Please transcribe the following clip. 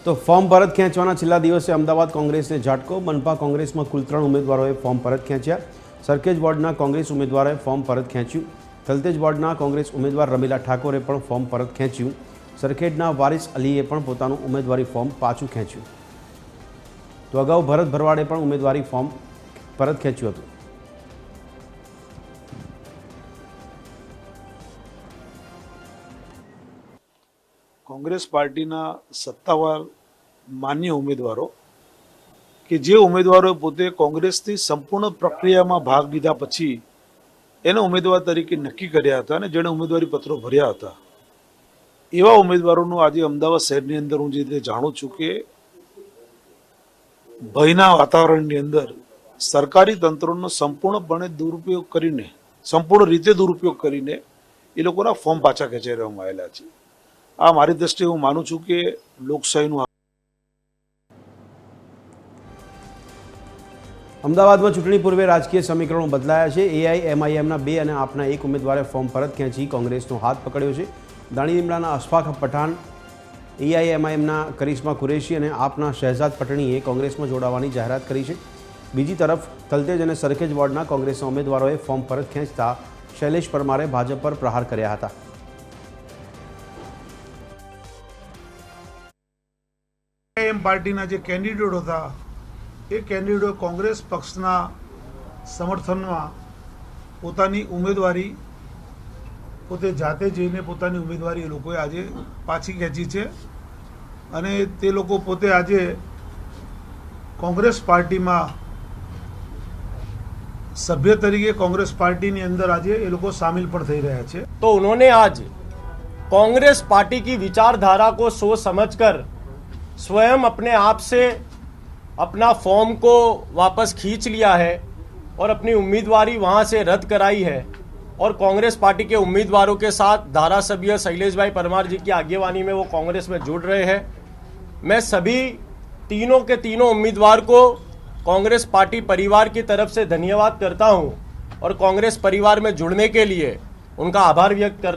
તો ફોર્મ પરત ખેંચવાના છેલ્લા દિવસે અમદાવાદ કોંગ્રેસને ઝાટકો. મનપા કોંગ્રેસમાં કુલ 3 ઉમેદવારોએ ફોર્મ પરત ખેંચ્યા. સરખેજ વોર્ડના કોંગ્રેસ ઉમેદવારોએ ફોર્મ પરત ખેંચ્યું. થલતેજ વોર્ડના કોંગ્રેસ ઉમેદવાર રમીલા ઠાકોરે પણ ફોર્મ પરત ખેંચ્યું. સરખેજના વારિસ અલીએ પણ પોતાનું ઉમેદવારી ફોર્મ પાછું ખેંચ્યું. તો અગાઉ ભરત ભરવાડે પણ ઉમેદવારી ફોર્મ પરત ખેંચ્યું હતું. કોંગ્રેસ પાર્ટીના સત્તાવાર માન્ય ઉમેદવારો કે જે ઉમેદવારોએ પોતે કોંગ્રેસની સંપૂર્ણ પ્રક્રિયામાં ભાગ લીધા પછી એને ઉમેદવાર તરીકે નક્કી કર્યા હતા અને જેણે ઉમેદવારી પત્રો ભર્યા હતા એવા ઉમેદવારોનું આજે અમદાવાદ શહેરની અંદર હું જે રીતે જાણું છું કે ભયના વાતાવરણની અંદર સરકારી તંત્રનો સંપૂર્ણપણે દુરુપયોગ કરીને સંપૂર્ણ રીતે દુરુપયોગ કરીને એ લોકોના ફોર્મ પાછા ખેંચાઈ રહેવામાં આવેલા છે. આ મારી દ્રષ્ટિએ હું માનું છું કે લોકશાહીનું અમદાવાદમાં ચૂંટણી પૂર્વે રાજકીય સમીકરણો બદલાયા છે. એઆઈએમઆઈએમના 2 અને આપના 1 ઉમેદવારે ફોર્મ પરત ખેંચી કોંગ્રેસનો હાથ પકડ્યો છે. દાણીલીમડાના અશફાક પઠાણ, એઆઈએમઆઈએમના કરિશ્મા કુરેશી અને આપના શહેજાદ પટણીએ કોંગ્રેસમાં જોડાવાની જાહેરાત કરી છે. બીજી તરફ થલતેજ અને સરખેજ વોર્ડના કોંગ્રેસના ઉમેદવારોએ ફોર્મ પરત ખેંચતા શૈલેષ પરમારે ભાજપ પર પ્રહાર કર્યા હતા. એમ પાર્ટીના જે કેન્ડિડેટો હતા એ કેન્ડિડેટો કોંગ્રેસ પક્ષના સમર્થનમાં પોતાની ઉમેદવારી પોતે જાતે જઈને પોતાની ઉમેદવારી એ લોકોએ આજે પાછી ખેંચી છે અને તે લોકો પોતે આજે કોંગ્રેસ પાર્ટીમાં સભ્ય તરીકે કોંગ્રેસ પાर्टी अंदर आज ये लोग शामिल पर થઈ રહ્યા છે. तो उन्होंने आज कांग्रेस पार्टी की विचारधारा को सोच समझकर स्वयं अपने आप से अपना फॉर्म को वापस खींच लिया है और अपनी उम्मीदवारी वहां से रद्द कराई है और कांग्रेस पार्टी के उम्मीदवारों के साथ धारासभ्य शैलेश भाई परमार जी की आगेवानी में वो कांग्रेस में जुड़ रहे हैं. मैं सभी तीनों के तीनों उम्मीदवार को कांग्रेस पार्टी परिवार की तरफ से धन्यवाद करता हूं और कांग्रेस परिवार में जुड़ने के लिए उनका आभार व्यक्त करता